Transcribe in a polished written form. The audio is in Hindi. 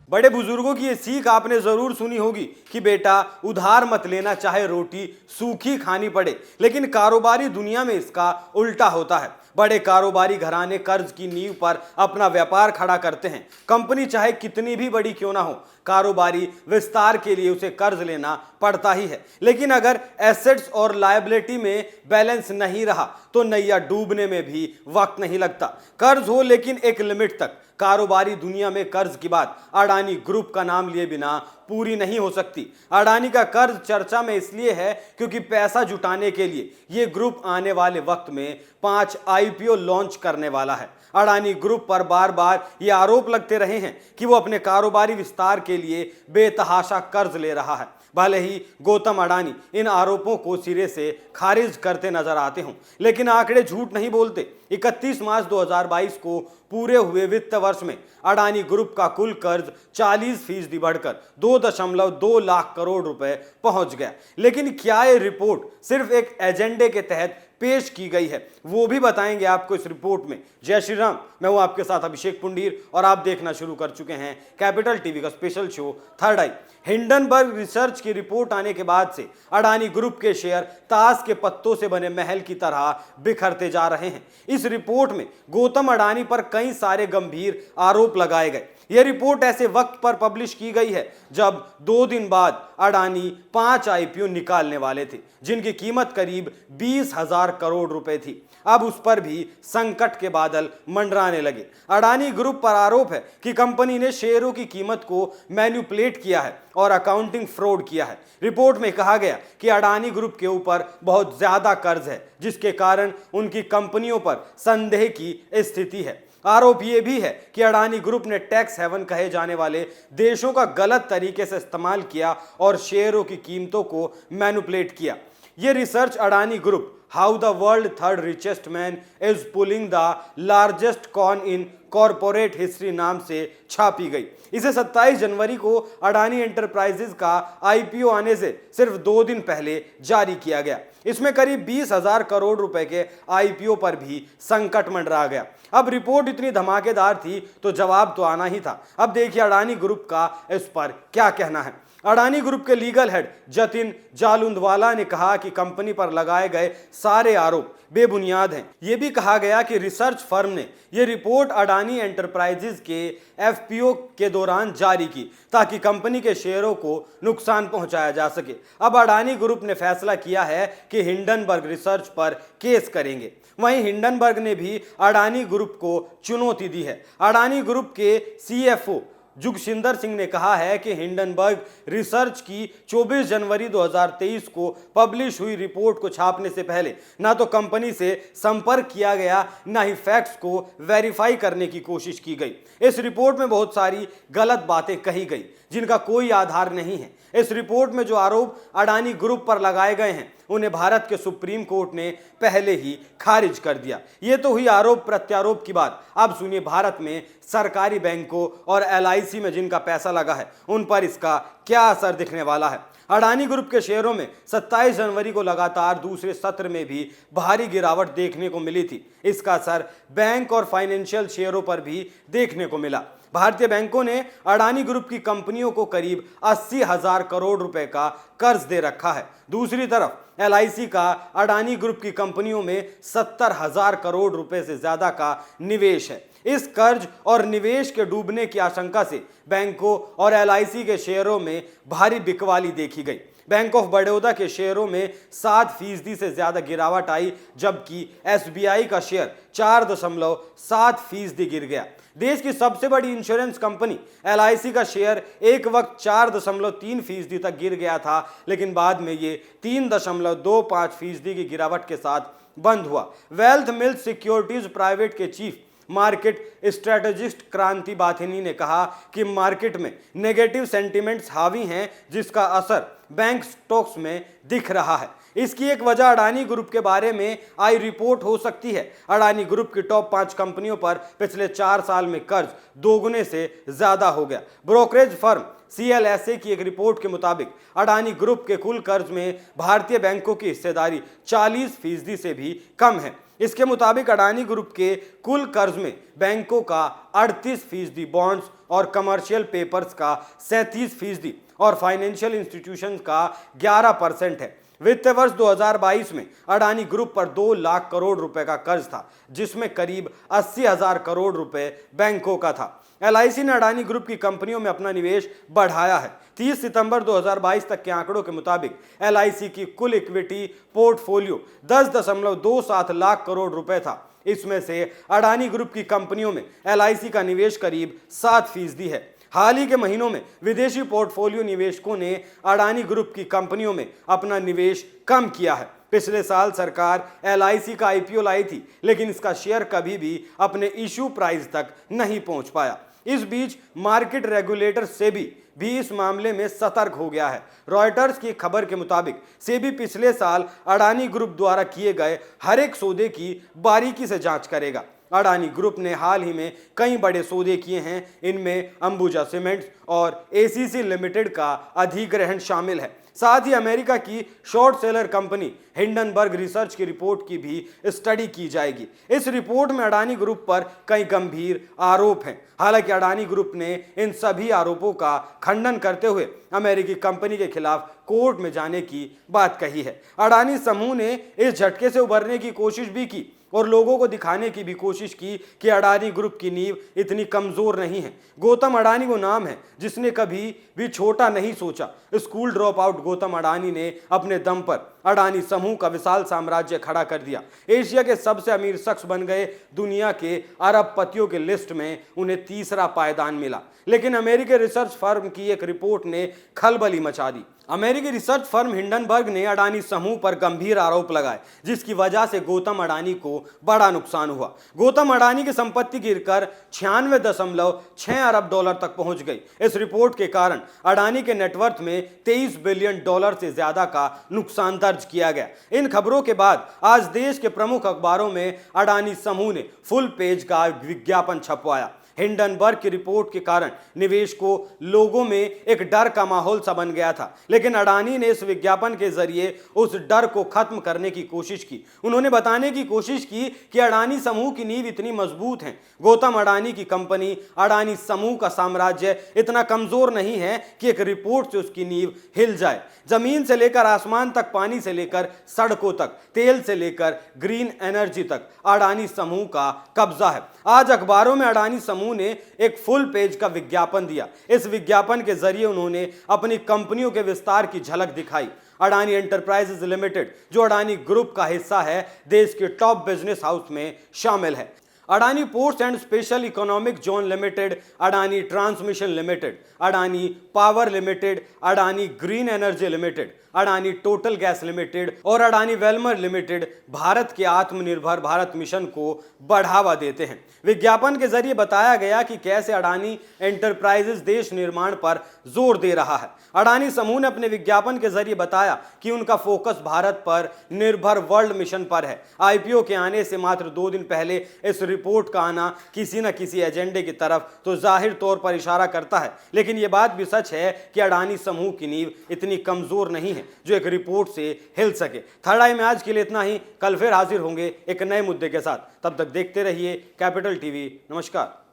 बड़े बुजुर्गों की ये सीख आपने जरूर सुनी होगी कि बेटा उधार मत लेना, चाहे रोटी सूखी खानी पड़े। लेकिन कारोबारी दुनिया में इसका उल्टा होता है। बड़े कारोबारी घराने कर्ज की नींव पर अपना व्यापार खड़ा करते हैं। कंपनी चाहे कितनी भी बड़ी क्यों ना हो, कारोबारी विस्तार के लिए उसे कर्ज लेना पड़ता ही है। लेकिन अगर एसेट्स और लायबिलिटी में बैलेंस नहीं रहा तो नैया डूबने में भी वक्त नहीं लगता। कर्ज हो लेकिन एक लिमिट तक। कारोबारी दुनिया में कर्ज की बात अडानी ग्रुप का नाम लिए बिना पूरी नहीं हो सकती। अडानी का कर्ज चर्चा में इसलिए है क्योंकि पैसा जुटाने के लिए यह ग्रुप आने वाले वक्त में 5 आईपीओ लॉन्च करने वाला है। अडानी ग्रुप पर बार बार ये आरोप लगते रहे हैं कि वो अपने कारोबारी विस्तार के लिए बेतहाशा कर्ज ले रहा है। भले ही गौतम अडानी इन आरोपों को सिरे से खारिज करते नजर आते हों, लेकिन आंकड़े झूठ नहीं बोलते। 31 मार्च 2022 को पूरे हुए वित्त वर्ष में अडानी ग्रुप का कुल कर्ज 40% बढ़कर 2.2 लाख करोड़ रुपए पहुंच गया। लेकिन क्या ये रिपोर्ट सिर्फ एक एजेंडे के तहत पेश की गई है, वो भी बताएंगे आपको इस रिपोर्ट में। जय श्री राम, मैं हूं आपके साथ अभिषेक पुंडीर और आप देखना शुरू कर चुके हैं कैपिटल टीवी का स्पेशल शो थर्ड आई। हिंडनबर्ग रिसर्च की रिपोर्ट आने के बाद से अडानी ग्रुप के शेयर ताश के पत्तों से बने महल की तरह बिखरते जा रहे हैं। इस रिपोर्ट में गौतम अडानी पर कई सारे गंभीर आरोप लगाए गए। यह रिपोर्ट ऐसे वक्त पर पब्लिश की गई है जब 2 दिन बाद अडानी 5 आईपीओ निकालने वाले थे, जिनकी कीमत करीब 20,000 करोड़ रुपए थी। अब उस पर भी संकट के बादल मंडराने लगे। अडानी ग्रुप पर आरोप है कि कंपनी ने शेयरों की कीमत को मैनिपुलेट किया है और अकाउंटिंग फ्रॉड किया है। रिपोर्ट में कहा गया कि अडानी ग्रुप के ऊपर बहुत ज्यादा कर्ज है, जिसके कारण उनकी कंपनियों पर संदेह की स्थिति है। आरोप यह भी है कि अडानी ग्रुप ने टैक्स हेवन कहे जाने वाले देशों का गलत तरीके से इस्तेमाल किया और शेयरों की कीमतों को मैनिपुलेट किया। यह research Adani group how the world third richest man is pulling the largest con in corporate history नाम से छापी गई। इसे 27 जनवरी को अडानी एंटरप्राइजेज का आईपीओ आने से सिर्फ 2 दिन पहले जारी किया गया। इसमें करीब 20,000 करोड़ रुपए के आईपीओ पर भी संकट मंडरा गया। अब रिपोर्ट इतनी धमाकेदार थी तो जवाब तो आना ही था। अब देखिए अडानी ग्रुप का इस पर क्या कहना है। अडानी ग्रुप के लीगल हेड जतिन जालुंधवाला ने कहा कि कंपनी पर लगाए गए सारे आरोप बेबुनियाद हैं। यह भी कहा गया कि रिसर्च फर्म ने यह रिपोर्ट अडानी एंटरप्राइजेज के एफपीओ के दौरान जारी की ताकि कंपनी के शेयरों को नुकसान पहुंचाया जा सके। अब अडानी ग्रुप ने फैसला किया है कि हिंडनबर्ग रिसर्च पर केस करेंगे। वहीं हिंडनबर्ग ने भी अडानी ग्रुप को चुनौती दी है। अडानी ग्रुप के सीएफओ जुगशिंदर सिंह ने कहा है कि हिंडनबर्ग रिसर्च की 24 जनवरी 2023 को पब्लिश हुई रिपोर्ट को छापने से पहले ना तो कंपनी से संपर्क किया गया, ना ही फैक्ट्स को वेरीफाई करने की कोशिश की गई। इस रिपोर्ट में बहुत सारी गलत बातें कही गई जिनका कोई आधार नहीं है। इस रिपोर्ट में जो आरोप अडानी ग्रुप पर लगाए गए हैं उन्हें भारत के सुप्रीम कोर्ट ने पहले ही खारिज कर दिया। ये तो हुई आरोप प्रत्यारोप की बात। अब सुनिए भारत में सरकारी बैंकों और एलआईसी में जिनका पैसा लगा है उन पर इसका क्या असर दिखने वाला है। अडानी ग्रुप के शेयरों में 27 जनवरी को लगातार दूसरे सत्र में भी भारी गिरावट देखने को मिली थी। इसका असर बैंक और फाइनेंशियल शेयरों पर भी देखने को मिला। भारतीय बैंकों ने अडानी ग्रुप की कंपनियों को करीब 80,000 करोड़ रुपए का कर्ज दे रखा है। दूसरी तरफ एलआईसी का अडानी ग्रुप की कंपनियों में 70,000 करोड़ रुपए से ज्यादा का निवेश है। इस कर्ज और निवेश के डूबने की आशंका से बैंकों और एलआईसी के शेयरों में भारी बिकवाली देखी गई। बैंक ऑफ बड़ौदा के शेयरों में 7% से ज्यादा गिरावट आई, जबकि एसबीआई का शेयर 4.7% गिर गया। देश की सबसे बड़ी इंश्योरेंस कंपनी एलआईसी का शेयर एक वक्त 4.3% तक गिर गया था, लेकिन बाद में ये 3.25% की गिरावट के साथ बंद हुआ। वेल्थ मिल्स सिक्योरिटीज प्राइवेट के चीफ मार्केट स्ट्रेटेजिस्ट क्रांति बाथिनी ने कहा कि मार्केट में नेगेटिव सेंटिमेंट्स हावी हैं, जिसका असर बैंक स्टॉक्स में दिख रहा है। इसकी एक वजह अडानी ग्रुप के बारे में आई रिपोर्ट हो सकती है। अडानी ग्रुप की टॉप 5 कंपनियों पर पिछले 4 साल में कर्ज दोगुने से ज्यादा हो गया। ब्रोकरेज फर्म सीएलएसए की एक रिपोर्ट के मुताबिक अडानी ग्रुप के कुल कर्ज में भारतीय बैंकों की हिस्सेदारी 40% से भी कम है। इसके मुताबिक अडानी ग्रुप के कुल कर्ज में बैंकों का 38% बॉन्ड्स और कमर्शियल पेपर्स का 37% और फाइनेंशियल इंस्टीट्यूशंस का 11% है। वित्त वर्ष 2022 में अडानी ग्रुप पर 2 लाख करोड़ रुपए का कर्ज था, जिसमें करीब 80,000 करोड़ रुपए बैंकों का था। LIC ने अडानी ग्रुप की कंपनियों में अपना निवेश बढ़ाया है। 30 सितंबर 2022 तक के आंकड़ों के मुताबिक LIC की कुल इक्विटी पोर्टफोलियो 10.27 लाख करोड़ रुपए था। इसमें से अडानी ग्रुप की कंपनियों में LIC का निवेश करीब 7% है। हाल ही के महीनों में विदेशी पोर्टफोलियो निवेशकों ने अडानी ग्रुप की कंपनियों में अपना निवेश कम किया है। पिछले साल सरकार LIC का IPO लाई थी, लेकिन इसका शेयर कभी भी अपने इश्यू प्राइस तक नहीं पहुंच पाया। इस बीच मार्केट रेगुलेटर सेबी भी इस मामले में सतर्क हो गया है। रॉयटर्स की खबर के मुताबिक सेबी पिछले साल अडानी ग्रुप द्वारा किए गए हर एक सौदे की बारीकी से जांच करेगा। अडानी ग्रुप ने हाल ही में कई बड़े सौदे किए हैं। इनमें अंबुजा सीमेंट्स और ACC लिमिटेड का अधिग्रहण शामिल है। साथ ही अमेरिका की short seller company Hindenburg research की रिपोर्ट की भी स्टडी की जाएगी। इस रिपोर्ट में अडानी ग्रुप पर कई गंभीर आरोप हैं। हालांकि अडानी ग्रुप ने इन सभी आरोपों का खंडन करते हुए अमेरिकी कंपनी के खिलाफ कोर्ट में जाने की बात कही है। अडानी समूह ने इस झटके से उबरने की कोशिश भी की और लोगों को दिखाने की भी कोशिश की कि अडानी ग्रुप की नींव इतनी कमजोर नहीं है। गौतम अडानी वो नाम है जिसने कभी भी छोटा नहीं सोचा। School drop out Gautam Adani ने अपने दम पर अडानी समूह का विशाल साम्राज्य खड़ा कर दिया। एशिया के सबसे अमीर शख्स बन गए। दुनिया के अरबपतियों के लिस्ट में उन्हें तीसरा पायदान मिला। लेकिन अमेरिकी रिसर्च फर्म की एक रिपोर्ट ने खलबली मचा दी। अमेरिकी रिसर्च फर्म हिंडनबर्ग ने अडानी समूह पर गंभीर आरोप लगाए, जिसकी वजह से गौतम अडानी को बड़ा नुकसान हुआ। गौतम अडानी की संपत्ति गिरकर 96.6 अरब डॉलर तक पहुंच गई। इस रिपोर्ट के कारण अडानी के नेटवर्थ में $23 बिलियन से ज्यादा का नुकसान दर्ज किया गया। इन खबरों के बाद आज देश के प्रमुख अखबारों में अडानी समूह ने फुल पेज का विज्ञापन छपवाया। हिंडनबर्ग की रिपोर्ट के कारण निवेशकों लोगों में एक डर का माहौल सा बन गया था, लेकिन अडानी ने इस विज्ञापन के जरिए उस डर को खत्म करने की कोशिश की। उन्होंने बताने की कोशिश की कि अडानी समूह की नींव इतनी मजबूत है। गौतम अडानी की कंपनी अडानी समूह का साम्राज्य इतना कमजोर नहीं है कि एक रिपोर्ट से उसकी नींव हिल जाए। जमीन से लेकर आसमान तक, पानी से लेकर सड़कों तक, तेल से लेकर ग्रीन एनर्जी तक अडानी समूह का कब्जा है। आज अखबारों में अडानी समूह ने एक फुल पेज का विज्ञापन दिया। इस विज्ञापन के जरिए उन्होंने अपनी कंपनियों के विस्तार की झलक दिखाई। अडानी एंटरप्राइजेज लिमिटेड, जो अडानी ग्रुप का हिस्सा है, देश के टॉप बिजनेस हाउस में शामिल है। Adani ports and special economic zone limited, Adani transmission limited, Adani power limited, Adani green energy limited, Adani total gas limited और अडानी वेलमर लिमिटेड भारत के आत्मनिर्भर भारत मिशन को बढ़ावा देते हैं। विज्ञापन के जरिए बताया गया कि कैसे अडानी एंटरप्राइजेज देश निर्माण पर जोर दे रहा है। अडानी समूह ने अपने विज्ञापन के जरिए बताया कि उनका फोकस भारत पर निर्भर वर्ल्ड मिशन पर है। IPO के आने से मात्र 2 दिन पहले इस रिपोर्ट का आना किसी न किसी एजेंडे की तरफ तो जाहिर तौर पर इशारा करता है, लेकिन यह बात भी सच है कि अडानी समूह की नींव इतनी कमजोर नहीं है जो एक रिपोर्ट से हिल सके। थर्ड आई में आज के लिए इतना ही। कल फिर हाजिर होंगे एक नए मुद्दे के साथ। तब तक देखते रहिए कैपिटल TV। नमस्कार।